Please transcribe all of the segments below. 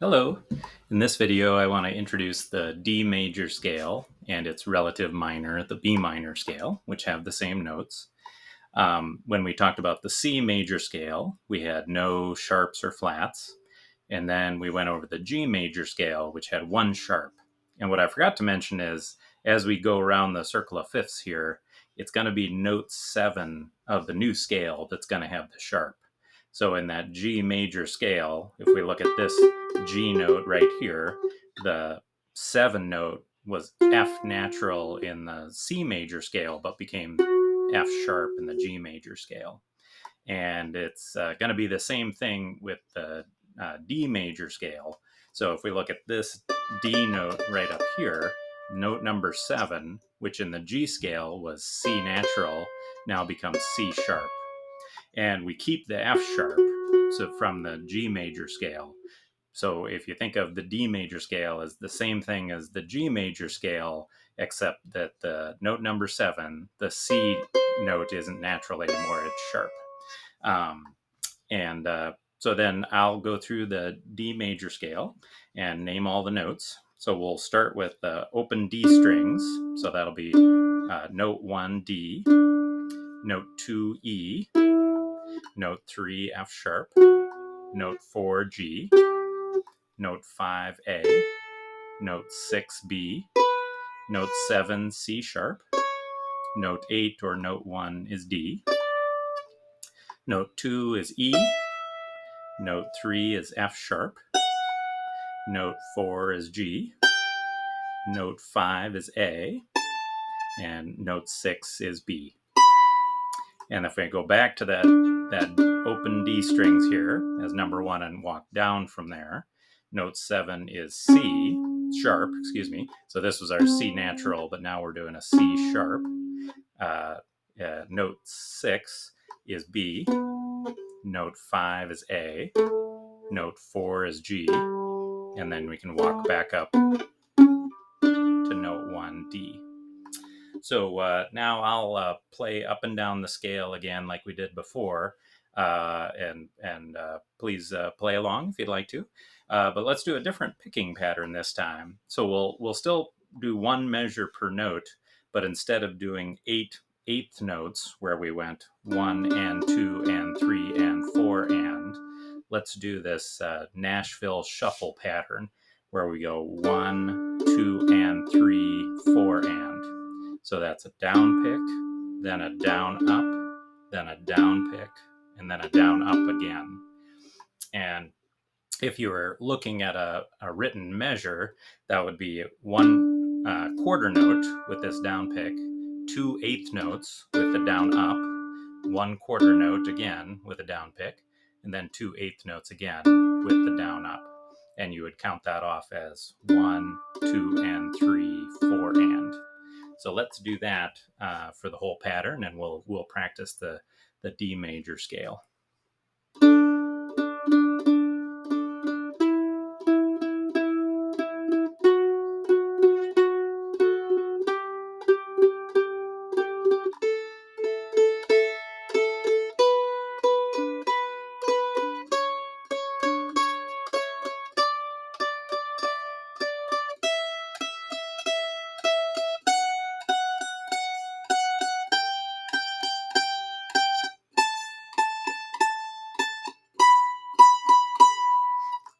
Hello. In this video, I want to introduce the D major scale and its relative minor, the B minor scale, which have the same notes. When we talked about the C major scale, we had no sharps or flats. And then we went over the G major scale, which had one sharp. And what I forgot to mention is as we go around the circle of fifths here, it's going to be note 7 of the new scale that's going to have the sharp. So in that G major scale, if we look at this G note right here, the 7 note was F natural in the C major scale, but became F sharp in the G major scale. And it's going to be the same thing with the D major scale. So if we look at this D note right up here, note number 7, which in the G scale was C natural, now becomes C sharp. And we keep the F sharp, so from the G major scale. So if you think of the D major scale as the same thing as the G major scale, except that the note number 7, the C note isn't natural anymore, it's sharp. So then I'll go through the D major scale and name all the notes. So we'll start with the open D strings. So that'll be note 1 D, note 2 E, note 3 F sharp, note 4 G, note 5 A, note 6 B, note 7 C sharp, note 8 or note 1 is D, note 2 is E, note 3 is F sharp, note 4 is G, note 5 is A, and note 6 is B. And if we go back to that open D strings here as number 1 and walk down from there, note 7 is C sharp, So this was our C natural, but now we're doing a C sharp. Note 6 is B, note 5 is A, note 4 is G, and then we can walk back up to note 1 D. So now I'll play up and down the scale again like we did before, and please play along if you'd like to. But let's do a different picking pattern this time. So we'll still do one measure per note, but instead of doing eighth notes where we went 1 and 2 and 3 and 4 and, let's do this Nashville shuffle pattern where we go 1, 2 and 3, 4 and. So that's a down pick, then a down up, then a down pick, and then a down up again. And if you were looking at a written measure, that would be one quarter note with this down pick, 2 eighth notes with the down up, 1 quarter note again with a down pick, and then 2 eighth notes again with the down up. And you would count that off as 1, 2, and 3, 4, and. So let's do that for the whole pattern, and we'll practice the D major scale.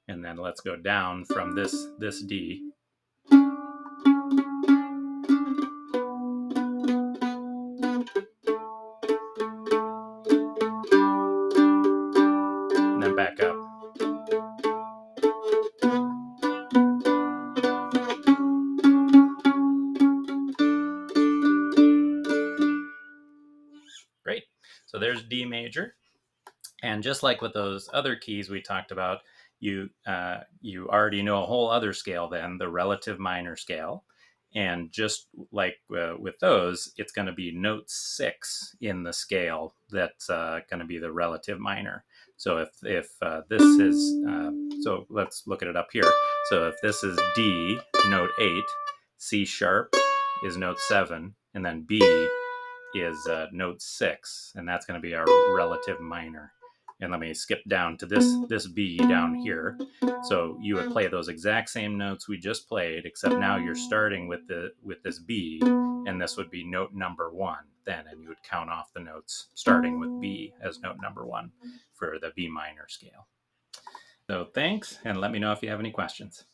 And then let's go down from this D. And then back up. Great. So there's D major. And just like with those other keys we talked about, you already know a whole other scale then, the relative minor scale. And just like with those, it's going to be note 6 in the scale that's going to be the relative minor. So if this is, so let's look at it up here. So if this is D, note 8, C sharp is note 7, and then B is note 6, and that's going to be our relative minor. And let me skip down to this B down here. So you would play those exact same notes we just played, except now you're starting with this B, and this would be note number 1 then, and you would count off the notes starting with B as note number 1 for the B minor scale. So thanks, and let me know if you have any questions.